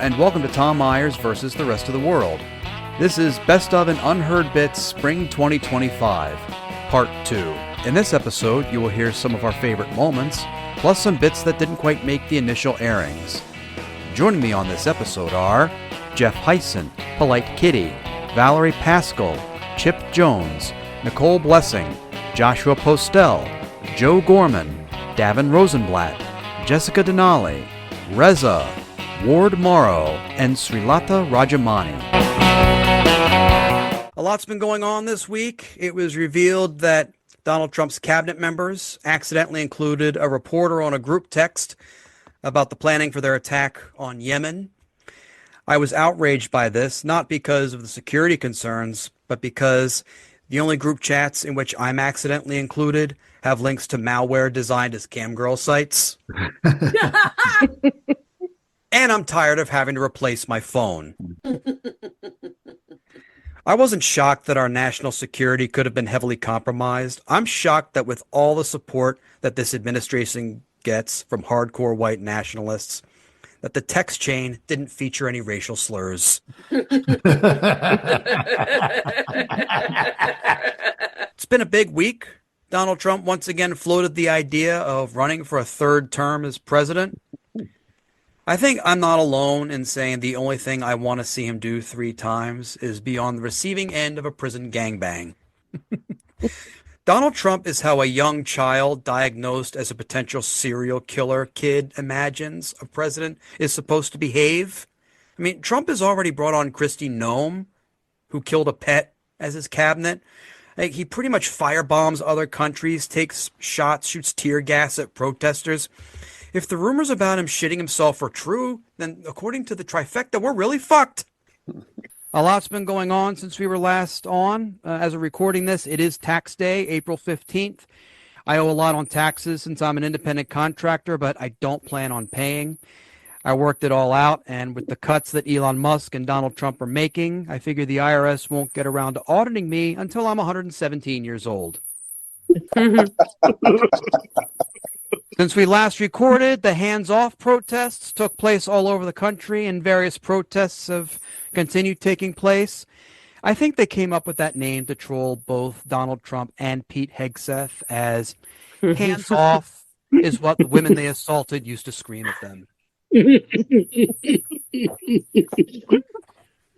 and welcome to Tom Myers versus the rest of the world. This is Best of and Unheard Bits Spring 2025, Part 2. In this episode, you will hear some of our favorite moments, plus some bits that didn't quite make the initial airings. Joining me on this episode are Jeff Hyson, Polite Kitty, Valerie Pascal, Chip Jones, Nicole Blessing, Joshua Postel, Joe Gorman, Davin Rosenblatt, Jessica Denali, Reza, Ward Morrow, and Srilata Rajamani. A lot's been going on this week. It was revealed that Donald Trump's cabinet members accidentally included a reporter on a group text about the planning for their attack on Yemen. I was outraged by this, not because of the security concerns, but because the only group chats in which I'm accidentally included have links to malware designed as camgirl sites. And I'm tired of having to replace my phone. I wasn't shocked that our national security could have been heavily compromised. I'm shocked that with all the support that this administration gets from hardcore white nationalists, that the text chain didn't feature any racial slurs. It's been a big week. Donald Trump once again floated the idea of running for a third term as president. I think I'm not alone in saying the only thing I want to see him do 3 times is be on the receiving end of a prison gangbang. Donald Trump is how a young child diagnosed as a potential serial killer kid imagines a president is supposed to behave. I mean, Trump has already brought on Kristi Noem, who killed a pet, as his cabinet. Like, he pretty much firebombs other countries, takes shots, shoots tear gas at protesters. If the rumors about him shitting himself are true, then according to the trifecta, we're really fucked. A lot's been going on since we were last on. As of recording this, it is tax day, April 15th. I owe a lot on taxes since I'm an independent contractor, but I don't plan on paying. I worked it all out, and with the cuts that Elon Musk and Donald Trump are making, I figure the IRS won't get around to auditing me until I'm 117 years old. Since we last recorded, the hands-off protests took place all over the country, and various protests have continued taking place. I think they came up with that name to troll both Donald Trump and Pete Hegseth, as hands-off is what the women they assaulted used to scream at them.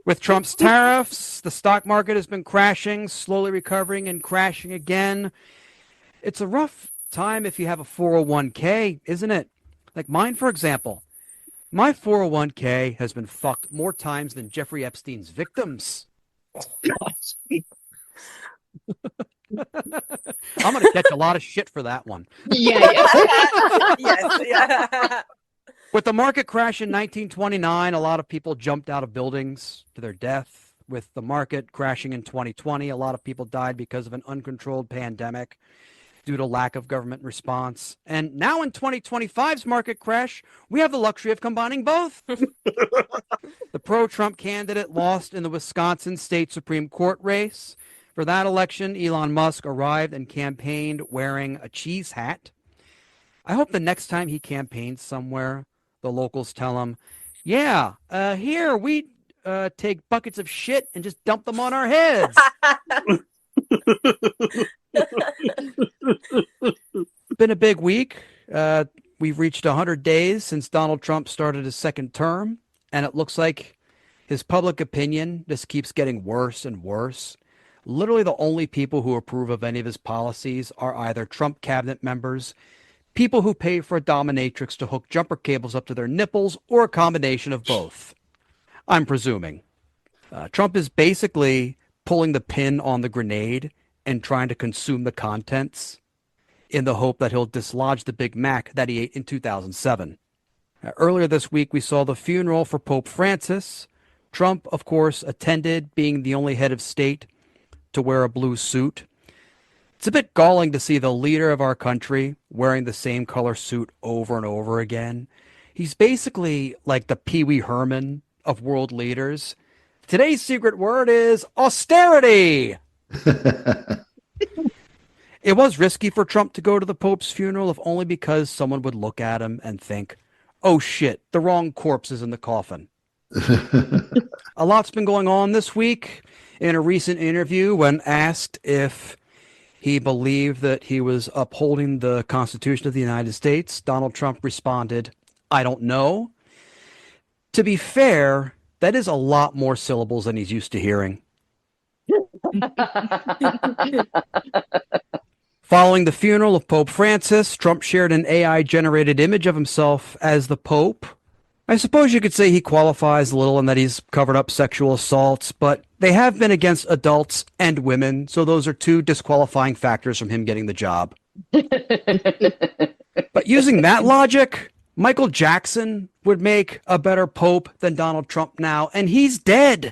With Trump's tariffs, the stock market has been crashing, slowly recovering and crashing again. It's a rough time if you have a 401k, isn't it? Like mine, for example. My 401k has been fucked more times than Jeffrey Epstein's victims. I'm going to catch a lot of shit for that one. Yes. With the market crash in 1929, a lot of people jumped out of buildings to their death. With the market crashing in 2020, a lot of people died because of an uncontrolled pandemic due to lack of government response. And now in 2025's market crash, we have the luxury of combining both. The pro-Trump candidate lost in the Wisconsin State Supreme Court race. For that election, Elon Musk arrived and campaigned wearing a cheese hat. I hope the next time he campaigns somewhere, the locals tell him, here, we take buckets of shit and just dump them on our heads. Been a big week. We've reached 100 days since Donald Trump started his second term, and it looks like his public opinion just keeps getting worse and worse. Literally the only people who approve of any of his policies are either Trump cabinet members, people who pay for a dominatrix to hook jumper cables up to their nipples, or a combination of both. I'm presuming. Trump is basically pulling the pin on the grenade and trying to consume the contents in the hope that he'll dislodge the Big Mac that he ate in 2007. Earlier this week, we saw the funeral for Pope Francis. Trump, of course, attended, being the only head of state to wear a blue suit. It's a bit galling to see the leader of our country wearing the same color suit over and over again. He's basically like the Pee Wee Herman of world leaders. Today's secret word is austerity. It was risky for Trump to go to the Pope's funeral, if only because someone would look at him and think, oh shit, the wrong corpse is in the coffin. A lot's been going on this week. In a recent interview, when asked if he believed that he was upholding the Constitution of the United States, Donald Trump responded, "I don't know." To be fair, that is a lot more syllables than he's used to hearing. Following the funeral of Pope Francis, Trump shared an AI-generated image of himself as the Pope. I suppose you could say he qualifies a little in that he's covered up sexual assaults, but they have been against adults and women, so those are two disqualifying factors from him getting the job. But using that logic, Michael Jackson would make a better Pope than Donald Trump now, and he's dead.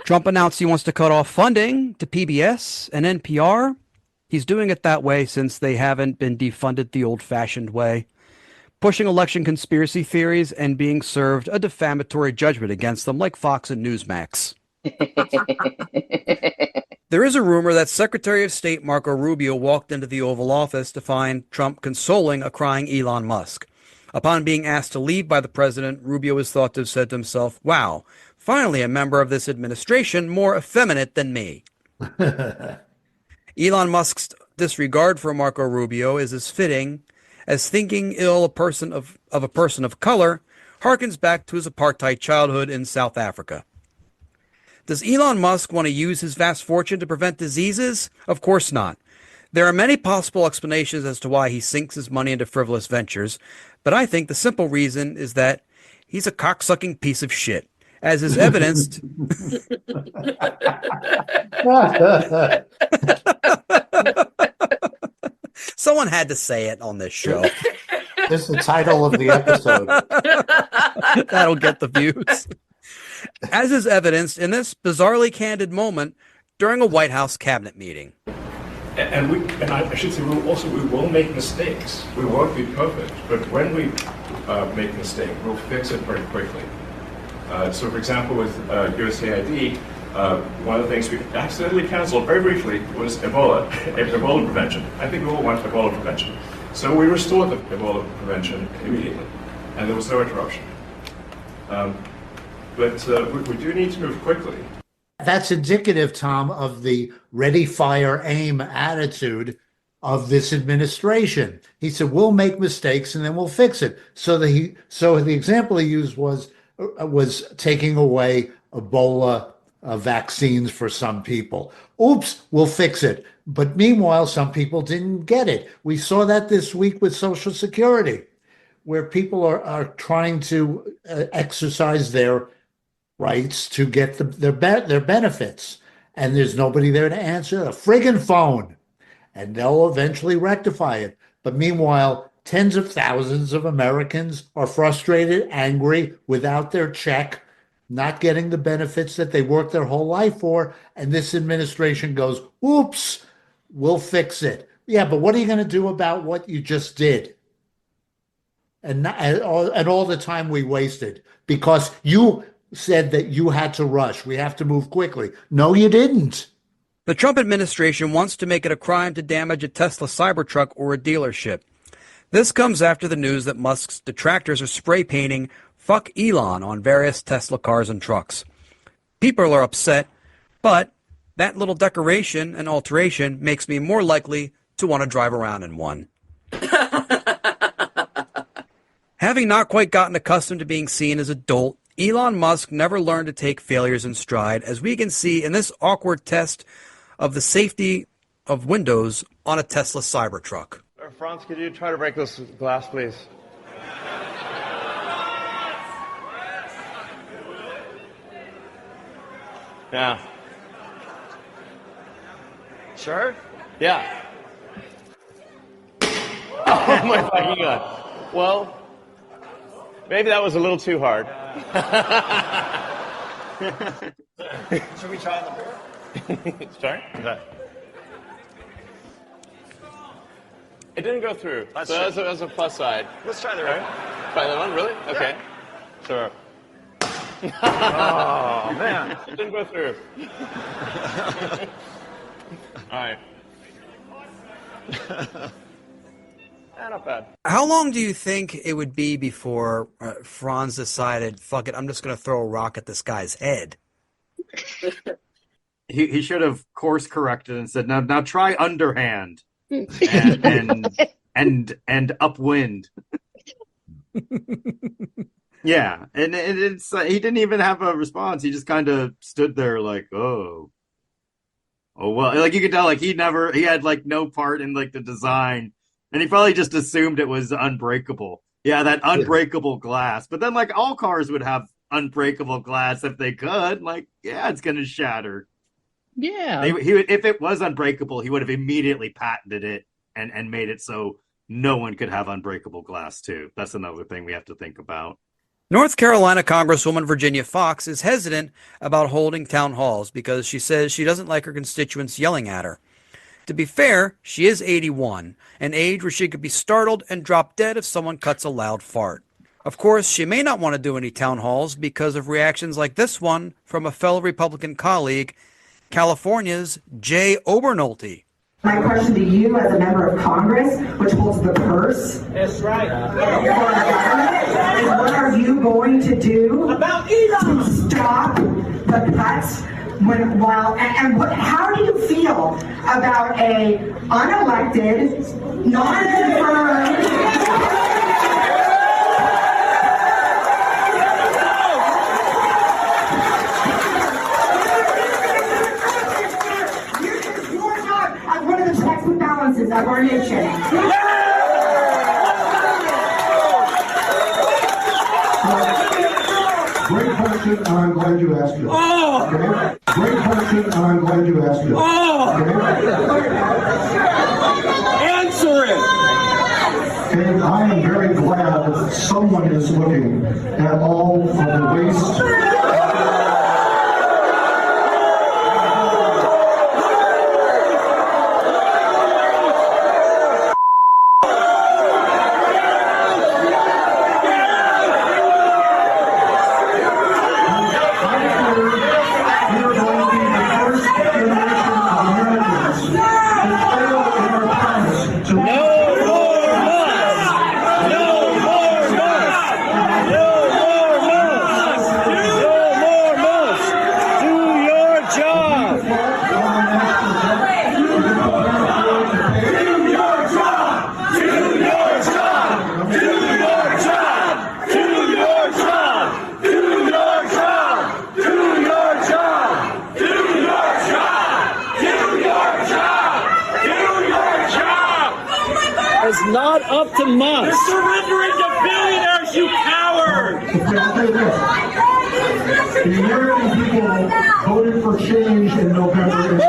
Trump announced he wants to cut off funding to PBS and NPR. He's doing it that way since they haven't been defunded the old-fashioned way, pushing election conspiracy theories and being served a defamatory judgment against them like Fox and Newsmax. There is a rumor that Secretary of State Marco Rubio walked into the Oval Office to find Trump consoling a crying Elon Musk. Upon being asked to leave by the president, Rubio is thought to have said to himself, "Wow, finally a member of this administration more effeminate than me." Elon Musk's disregard for Marco Rubio is as fitting as thinking ill a person of a person of color harkens back to his apartheid childhood in South Africa. Does Elon Musk want to use his vast fortune to prevent diseases? Of course not. There are many possible explanations as to why he sinks his money into frivolous ventures, but I think the simple reason is that he's a cocksucking piece of shit, as is evidenced. Someone had to say it on this show. This is the title of the episode. That'll get the views. As is evidenced in this bizarrely candid moment during a White House cabinet meeting. And I should say, we will make mistakes. We won't be perfect, but when we make a mistake, we'll fix it very quickly. So, for example, with USAID, one of the things we accidentally canceled very briefly was Ebola prevention. I think we all want Ebola prevention. So we restored the Ebola prevention immediately, and there was no interruption. But we do need to move quickly. That's indicative, Tom, of the ready, fire, aim attitude of this administration. He said, we'll make mistakes and then we'll fix it. So the example he used was taking away Ebola vaccines for some people. Oops, we'll fix it. But meanwhile, some people didn't get it. We saw that this week with Social Security, where people are trying to exercise their rights to get their benefits. And there's nobody there to answer the friggin' phone. And they'll eventually rectify it. But meanwhile, tens of thousands of Americans are frustrated, angry, without their check, not getting the benefits that they worked their whole life for. And this administration goes, oops, we'll fix it. Yeah, but what are you going to do about what you just did? And all the time we wasted because you said that you had to rush. We have to move quickly. No, you didn't. The Trump administration wants to make it a crime to damage a Tesla Cybertruck or a dealership. This comes after the news that Musk's detractors are spray painting "Fuck Elon" on various Tesla cars and trucks. People are upset, but that little decoration and alteration makes me more likely to want to drive around in one. Having not quite gotten accustomed to being seen as a dolt, Elon Musk never learned to take failures in stride, as we can see in this awkward test of the safety of windows on a Tesla Cybertruck. Franz, could you try to break this glass, please? Yeah. Sure? Yeah. Oh my fucking God. Well, maybe that was a little too hard. Should we try on the board? Sorry? Okay. It didn't go through. That's a plus side. Let's try the right one. Try that one? Really? Okay. Yeah. Sure. Oh, man. It didn't go through. All right. Not bad. How long do you think it would be before Franz decided, fuck it, I'm just going to throw a rock at this guy's head? He should have course corrected and said, now try underhand and upwind. Yeah, and it's he didn't even have a response. He just kind of stood there like, oh well. Like you could tell, like he had like no part in like the design, and he probably just assumed it was unbreakable. Yeah, that unbreakable glass. But then like all cars would have unbreakable glass if they could. Like, yeah, it's gonna shatter. Yeah. If it was unbreakable, he would have immediately patented it and made it so no one could have unbreakable glass too. That's another thing we have to think about. North Carolina Congresswoman Virginia Foxx is hesitant about holding town halls because she says she doesn't like her constituents yelling at her. To be fair, she is 81, an age where she could be startled and drop dead if someone cuts a loud fart. Of course, she may not want to do any town halls because of reactions like this one from a fellow Republican colleague, California's Jay Obernolte. My question to you as a member of Congress, which holds the purse. That's right. Is what are you going to do About Elon. to stop the cuts? How do you feel about a unelected, non-confirmed? Balances of our nation. Great question, and I'm glad you asked it. Okay? Great question, and I'm glad you asked it. Okay? Answer it. And I am very glad that someone is looking at all of the waste. Not up to Musk. You're surrendering to billionaires, you coward! The American people voted for change in November.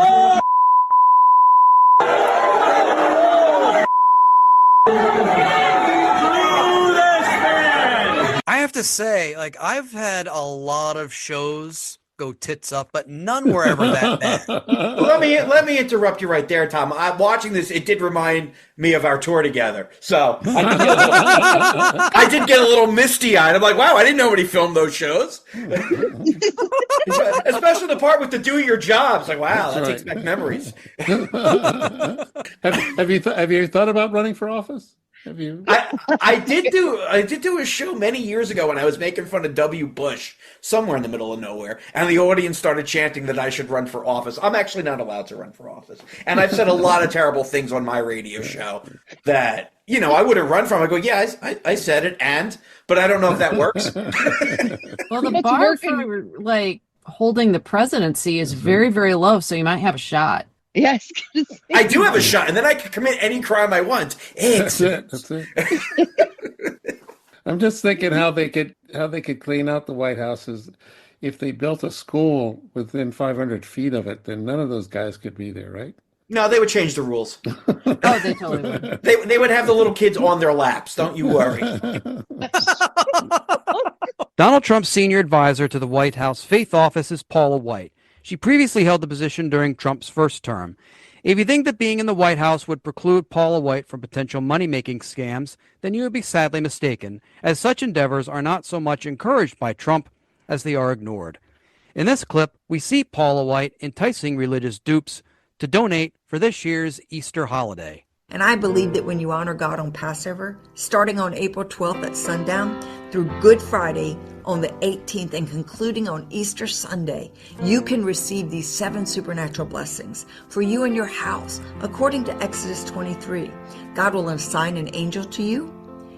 I have to say, like, I've had a lot of shows go tits up, but none were ever that bad. Let me interrupt you right there, Tom. I'm watching this. It did remind me of our tour together. So I did get a little misty-eyed. I'm like, wow, I didn't know when he filmed those shows. Especially the part with the do your job. It's like, wow, that takes back memories. Have you thought about running for office? Have you? I did do a show many years ago when I was making fun of W. Bush somewhere in the middle of nowhere, and the audience started chanting that I should run for office. I'm actually not allowed to run for office, and I've said a lot of terrible things on my radio show that I would have run from. I go, yeah, I said it, but I don't know if that works. Well, the bar for like holding the presidency is very, very low, so you might have a shot. Yes, I do have a shot, and then I can commit any crime I want. That's it. I'm just thinking how they could clean out the White House is if they built a school within 500 feet of it, then none of those guys could be there, right? No, they would change the rules. Oh, they totally would. They would have the little kids on their laps. Don't you worry. Donald Trump's senior advisor to the White House Faith Office is Paula White. She previously held the position during Trump's first term. If you think that being in the White House would preclude Paula White from potential money-making scams, then you would be sadly mistaken, as such endeavors are not so much encouraged by Trump as they are ignored. In this clip, we see Paula White enticing religious dupes to donate for this year's Easter holiday. And I believe that when you honor God on Passover, starting on April 12th at sundown through Good Friday on the 18th and concluding on Easter Sunday, you can receive these 7 supernatural blessings for you and your house. According to Exodus 23, God will assign an angel to you.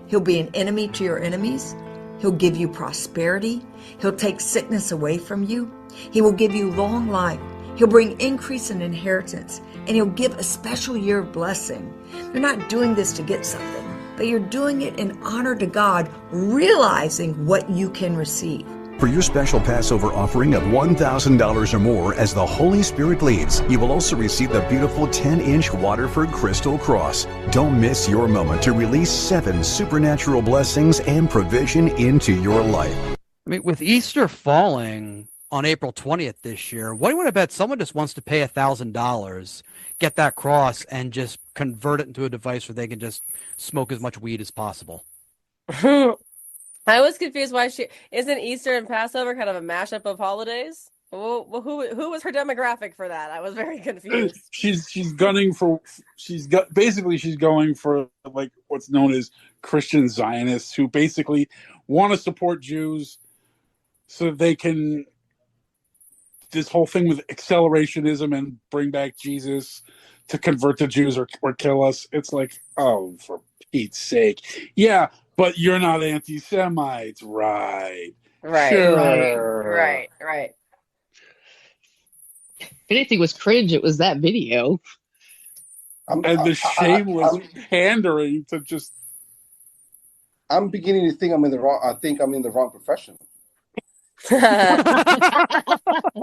He'll be an enemy to your enemies. He'll give you prosperity. He'll take sickness away from you. He will give you long life. He'll bring increase in inheritance, and he'll give a special year of blessing. You're not doing this to get something, but you're doing it in honor to God, realizing what you can receive. For your special Passover offering of $1,000 or more as the Holy Spirit leads, you will also receive the beautiful 10-inch Waterford Crystal Cross. Don't miss your moment to release 7 supernatural blessings and provision into your life. I mean, with Easter falling on April 20th this year, what do you want to bet someone just wants to pay $1,000, get that cross, and just convert it into a device where they can just smoke as much weed as possible? I was confused why isn't Easter and Passover kind of a mashup of holidays? Well, who was her demographic for that? I was very confused. She's going for like what's known as Christian Zionists, who basically want to support Jews so that they can this whole thing with accelerationism and bring back Jesus to convert the Jews or kill us. It's like, oh, for Pete's sake. Yeah, but you're not anti-Semites, right? Right, sure. right. If anything was cringe, it was that video. And the shameless pandering to just... I'm beginning to think I'm in the wrong profession.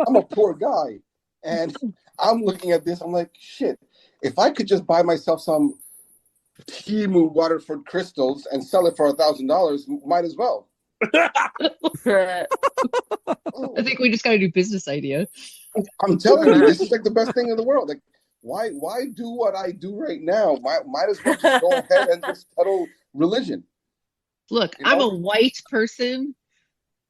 I'm a poor guy, and I'm looking at this. I'm like, shit. If I could just buy myself some Timu Waterford crystals and sell it for $1,000, might as well. I think we just got a new business idea. I'm telling you, this is like the best thing in the world. Like, why do what I do right now? Might as well just go ahead and just peddle religion. Look, I'm a white person,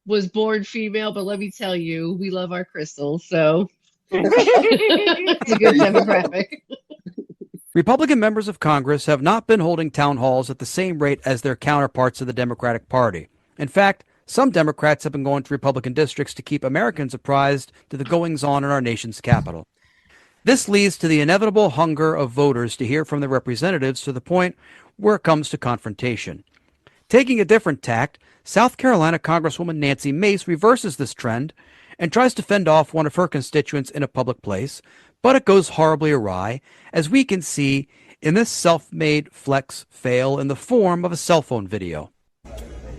was born female, but let me tell you, we love our crystals, so it's a good demographic. Republican members of Congress have not been holding town halls at the same rate as their counterparts of the Democratic Party. In fact, some Democrats have been going to Republican districts to keep Americans apprised to the goings-on in our nation's capital. This leads to the inevitable hunger of voters to hear from their representatives to the point where it comes to confrontation. Taking a different tact, South Carolina Congresswoman Nancy Mace reverses this trend and tries to fend off one of her constituents in a public place, but it goes horribly awry, as we can see in this self-made flex fail in the form of a cell phone video.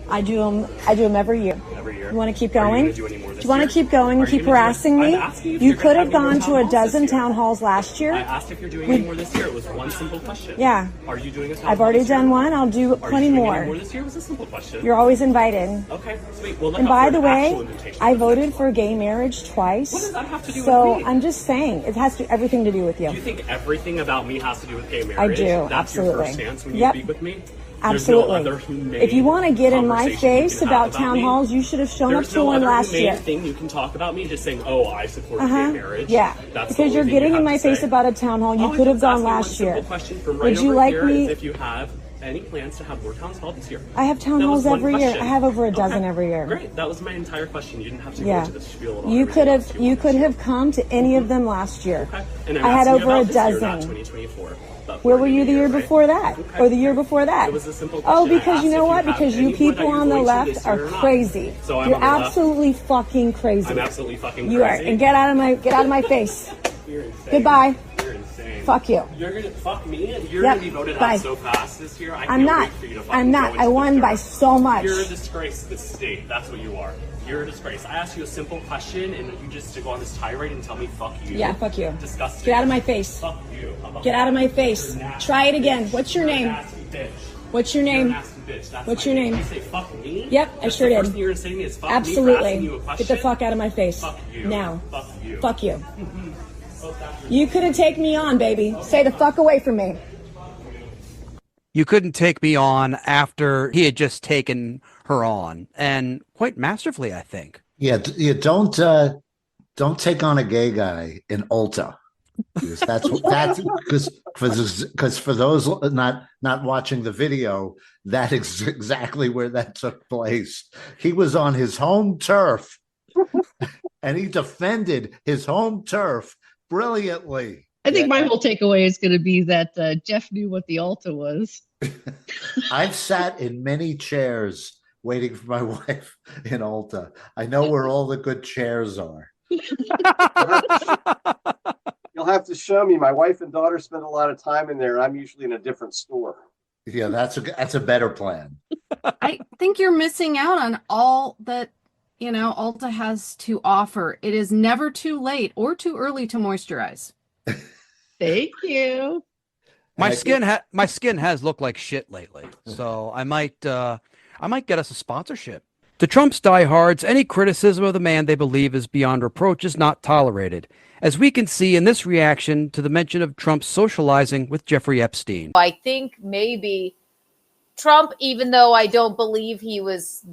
I do them every year. Every year. You want to keep going? Do any more this you want year? to keep going and keep harassing me? You could have gone to a dozen town halls last year. I asked if you're doing any more this year. It was one simple question. Yeah. Are you doing a town I've hall already this year? done one. I'll do plenty Are you doing more. any more this year? It was a simple question. You're always invited. Okay, sweet. Well, look And out by for the an way, actual invitation. I voted for gay marriage twice. What does that have to do so with me? I'm just saying, it has everything to do with you. Do you think everything about me has to do with gay marriage? I do, That's absolutely. your first stance when you Yep. speak with me? Absolutely. There's no other humane If you want to get in my conversation you face can about have town me? halls, you should have shown There's up to no one other last humane year. thing you can talk about me just saying, oh, I support gay marriage. Yeah, That's the because only you're thing getting you in have my to face say. about a town hall. You All I could have just gone asked you one last year. simple question from right Would you over like here me? is if you have any plans to have more town halls this year. I have town That was halls one every year. question. I have over a dozen Okay. every year. Great. That was my entire question. You didn't have to go Yeah, into the spiel about you everything could else have. You could have come to any of them last year. Okay. And I'm I had asking over a about this year, not dozen. 2024. But Where we're were in you the year right? before that? Okay. Or the year before that? It was a simple Oh, question. I because you asked know if what? have Because you anyone that people you're on the going to left this are year or not. crazy. So I'm You're on the left. absolutely fucking crazy. I'm absolutely fucking You are. crazy. And get out of my face. You're insane. Goodbye. You're insane. Fuck you. You're gonna fuck me. You're Yep. gonna be voted Bye. out so fast this year. I I'm can't not. wait for you to fucking I'm go not. into I the won dirt. by so much. You're a disgrace to this state. That's what you are. You're a disgrace. I asked you a simple question, and you just to go on this tirade and tell me "fuck you." Yeah, fuck you. Disgusting. Get out of my face. Fuck you. How about Get out of my that? face. You're a nasty Try it bitch. again. What's your You're a name? nasty bitch. What's your You're a name? nasty bitch. That's What's my your name. name? You say "fuck me"? Yep, I That's sure the did. First thing you're gonna say to me is "fuck me" for Absolutely. asking you a Get question? the fuck out of my face. Fuck you. Now. Fuck you. Fuck you. You couldn't take me on, baby. Stay the fuck away from me. You couldn't take me on after he had just taken her on, and quite masterfully, I think. Yeah, don't take on a gay guy in Ulta. That's because for those not watching the video, that is exactly where that took place. He was on his home turf, and he defended his home turf brilliantly. I think my whole takeaway is going to be that Jeff knew what the Alta was. I've sat in many chairs waiting for my wife in Ulta. I know where all the good chairs are. You'll have to show me. My wife and daughter spend a lot of time in there. I'm usually in a different store. Yeah, that's a better plan. I think you're missing out on all that, Ulta has to offer. It is never too late or too early to moisturize. Thank you. My skin has looked like shit lately, so I might get us a sponsorship. To Trump's diehards, any criticism of the man they believe is beyond reproach is not tolerated, as we can see in this reaction to the mention of Trump's socializing with Jeffrey Epstein. I think maybe Trump, even though I don't believe he was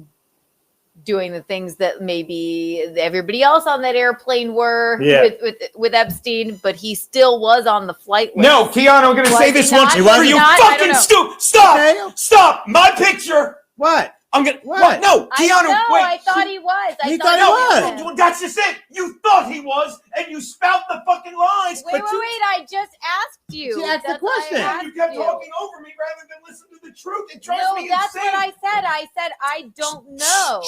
doing the things that maybe everybody else on that airplane were with Epstein, but he still was on the flight list. No, Keanu, I'm going to say this once for you fucking stupid. Stop. My picture. What? I'm gonna. What? No, Keanu. Wait. I thought he was. He thought he was. Well, that's just it. You thought he was, and you spout the fucking lies. Wait. I just asked you. She asked the question. You kept talking over me rather than listen to the truth. It drives me that's insane. what I said. I said I don't know.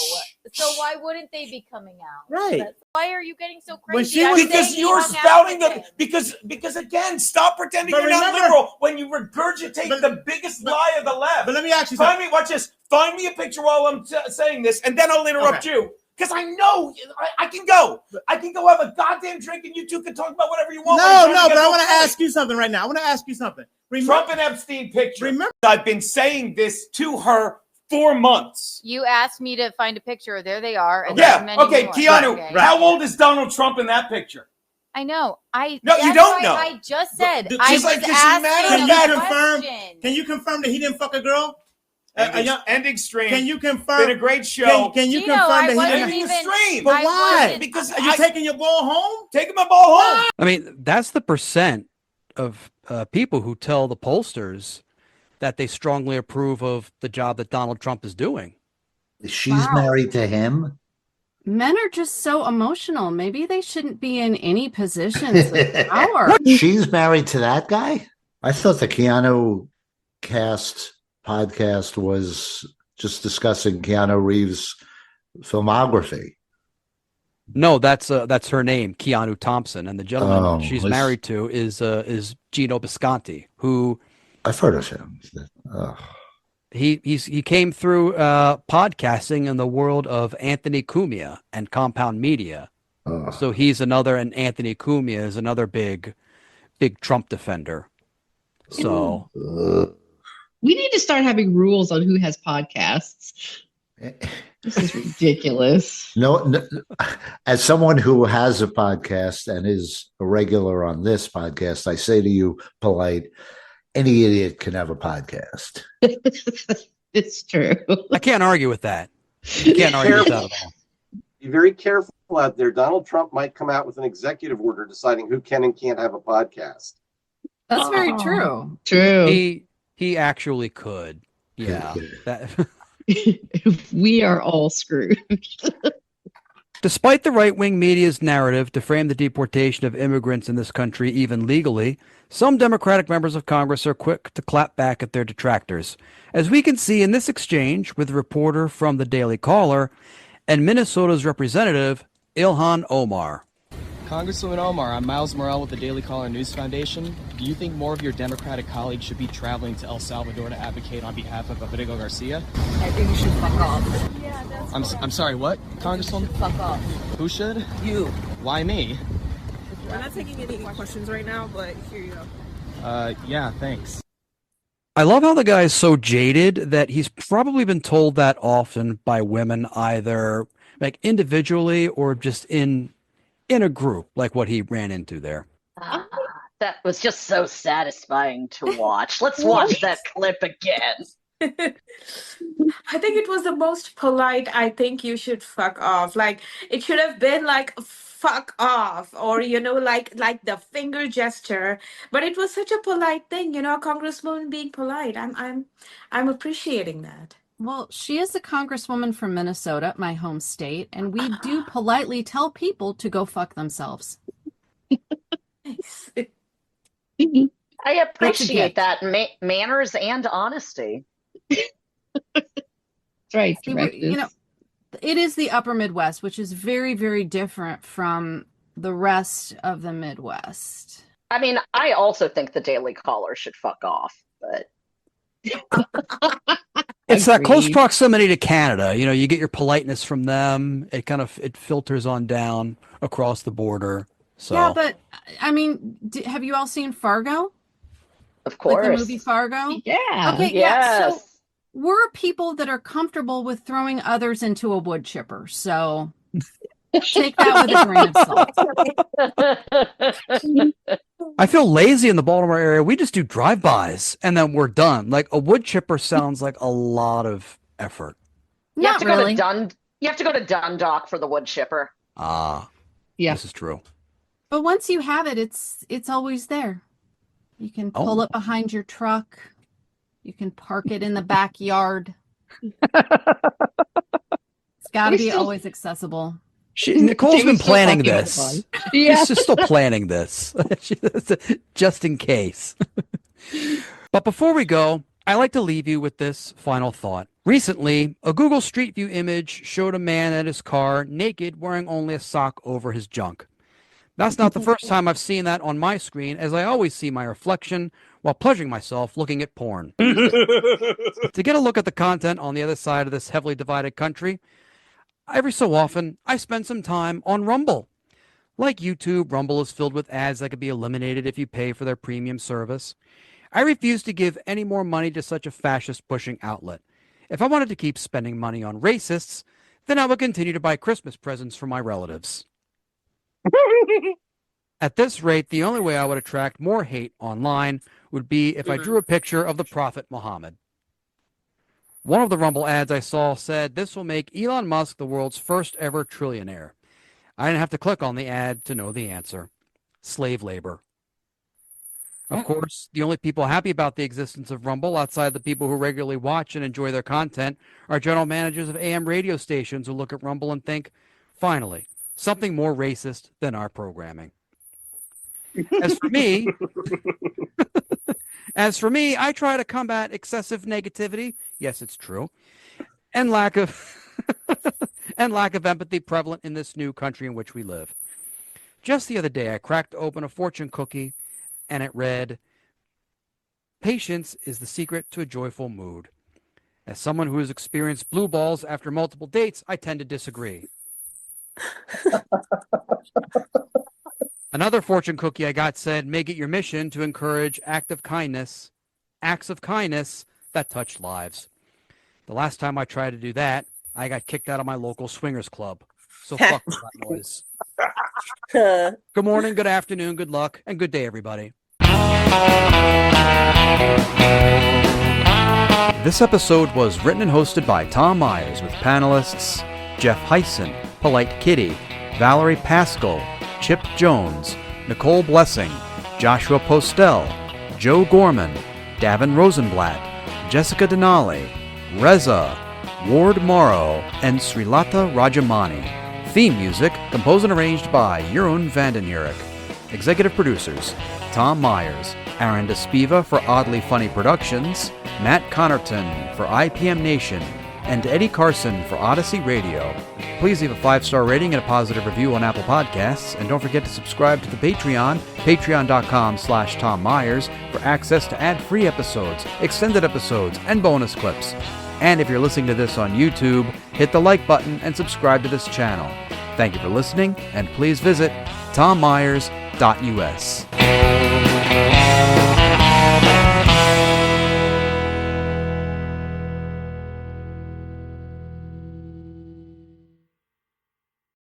So why wouldn't they be coming out? Right. Why are you getting so crazy? Because you're spouting them. Because again, stop pretending you're not liberal when you regurgitate the biggest lie of the left. But let me ask you something. Watch this. Find me a picture while I'm saying this, and then I'll interrupt you. Because I know I can go. I can go have a goddamn drink, and you two can talk about whatever you want. No, but I want to ask you something right now. I want to ask you something. Trump and Epstein picture. Remember, I've been saying this to her for months. You asked me to find a picture. There they are. And Okay, Keanu. Right. How old is Donald Trump in that picture? I know. No, you don't know. I just said. Can you confirm that he didn't fuck a girl? Ending stream. Can you confirm? Been a great show. Can you confirm that he didn't stream? But why? Because are you taking your ball home? Taking my ball home. I mean, that's the percent of people who tell the pollsters that they strongly approve of the job that Donald Trump is doing. She's married to him. Men are just so emotional. Maybe they shouldn't be in any positions of power. She's married to that guy? I thought the Keanucast podcast was just discussing Keanu Reeves' filmography. No, that's her name, Keanu Thompson, and the gentleman she's married to is Gino Bisconti, who I've heard of him. He came through podcasting in the world of Anthony Cumia and Compound Media. So he's another, and Anthony Cumia is another big Trump defender. So we need to start having rules on who has podcasts. This is ridiculous. No, as someone who has a podcast and is a regular on this podcast, I say to you, polite, any idiot can have a podcast. It's true. I can't argue with that. I can't argue with that at all. Be very careful out there. Donald Trump might come out with an executive order deciding who can and can't have a podcast. That's very true. True. He actually could. Yeah. We are all screwed. Despite the right-wing media's narrative to frame the deportation of immigrants in this country, even legally, some Democratic members of Congress are quick to clap back at their detractors, as we can see in this exchange with a reporter from the Daily Caller and Minnesota's representative, Ilhan Omar. Congresswoman Omar, I'm Miles Morrell with the Daily Caller News Foundation. Do you think more of your Democratic colleagues should be traveling to El Salvador to advocate on behalf of Rodrigo Garcia? I think you should fuck off. Yeah, I'm sorry, what, Congresswoman? Fuck off. Who should? You. Why me? We're not taking any questions right now, but here you go. Yeah, thanks. I love how the guy is so jaded that he's probably been told that often by women, either like individually or just in a group, like what he ran into there. That was just so satisfying to watch. Let's watch that clip again. I think it was the most polite, I think you should fuck off. Like, it should have been like, fuck fuck off, or like the finger gesture. But it was such a polite thing, a congresswoman being polite. I'm appreciating that. Well, she is a congresswoman from Minnesota, my home state, and we do politely tell people to go fuck themselves. Nice. I appreciate that manners and honesty. That's right. See, it is the upper Midwest, which is very, very different from the rest of the Midwest. I mean, I also think the Daily Caller should fuck off, but it's that close proximity to Canada. You get your politeness from them. It filters on down across the border. So yeah, but I mean, have you all seen Fargo? Of course, like the movie Fargo. Yeah. Okay. Yes. Yeah. So we're people that are comfortable with throwing others into a wood chipper. So take that with a grain of salt. I feel lazy in the Baltimore area. We just do drive-bys and then we're done. Like a wood chipper sounds like a lot of effort. You have to really. You have to go to Dundalk for the wood chipper. Ah, yeah, this is true. But once you have it, it's always there. You can pull it behind your truck. You can park it in the backyard. It's got to be always accessible. Nicole's been planning this. Yeah. She's still planning this, just in case. But before we go, I like to leave you with this final thought. Recently, a Google Street View image showed a man at his car naked, wearing only a sock over his junk. That's not the first time I've seen that on my screen, as I always see my reflection while pleasuring myself looking at porn. To get a look at the content on the other side of this heavily divided country, every so often, I spend some time on Rumble. Like YouTube, Rumble is filled with ads that could be eliminated if you pay for their premium service. I refuse to give any more money to such a fascist-pushing outlet. If I wanted to keep spending money on racists, then I would continue to buy Christmas presents for my relatives. At this rate, the only way I would attract more hate online would be if I drew a picture of the Prophet Muhammad. One of the Rumble ads I saw said, "This will make Elon Musk the world's first ever trillionaire." I didn't have to click on the ad to know the answer. Slave labor. Of course, the only people happy about the existence of Rumble, outside the people who regularly watch and enjoy their content, are general managers of AM radio stations who look at Rumble and think, finally, something more racist than our programming. As for me, I try to combat excessive negativity. Yes, it's true. And lack of empathy prevalent in this new country in which we live. Just the other day, I cracked open a fortune cookie and it read, "Patience is the secret to a joyful mood." As someone who has experienced blue balls after multiple dates, I tend to disagree. Another fortune cookie I got said, "Make it your mission to encourage acts of kindness that touch lives." The last time I tried to do that, I got kicked out of my local swingers club. So fuck that noise. Good morning, good afternoon, good luck, and good day, everybody. This episode was written and hosted by Tom Myers with panelists Jeff Hyson, Polite Kitty, Valerie Pascal, Chip Jones, Nicole Blessing, Joshua Postel, Joe Gorman, Davin Rosenblatt, Jessica Denali, Reza, Ward Morrow, and Srilata Rajamani. Theme music composed and arranged by Jeroen Vanden Hurck. Executive producers Tom Myers, Aaron Duspiva for Oddly Funny Productions, Matt Connarton for ipmNation, and Eddie Carson for Odyssey Radio. Please leave a 5-star rating and a positive review on Apple Podcasts, and don't forget to subscribe to the Patreon, patreon.com/Tom Myers, for access to ad-free episodes, extended episodes, and bonus clips. And if you're listening to this on YouTube, hit the like button and subscribe to this channel. Thank you for listening, and please visit tommyers.us.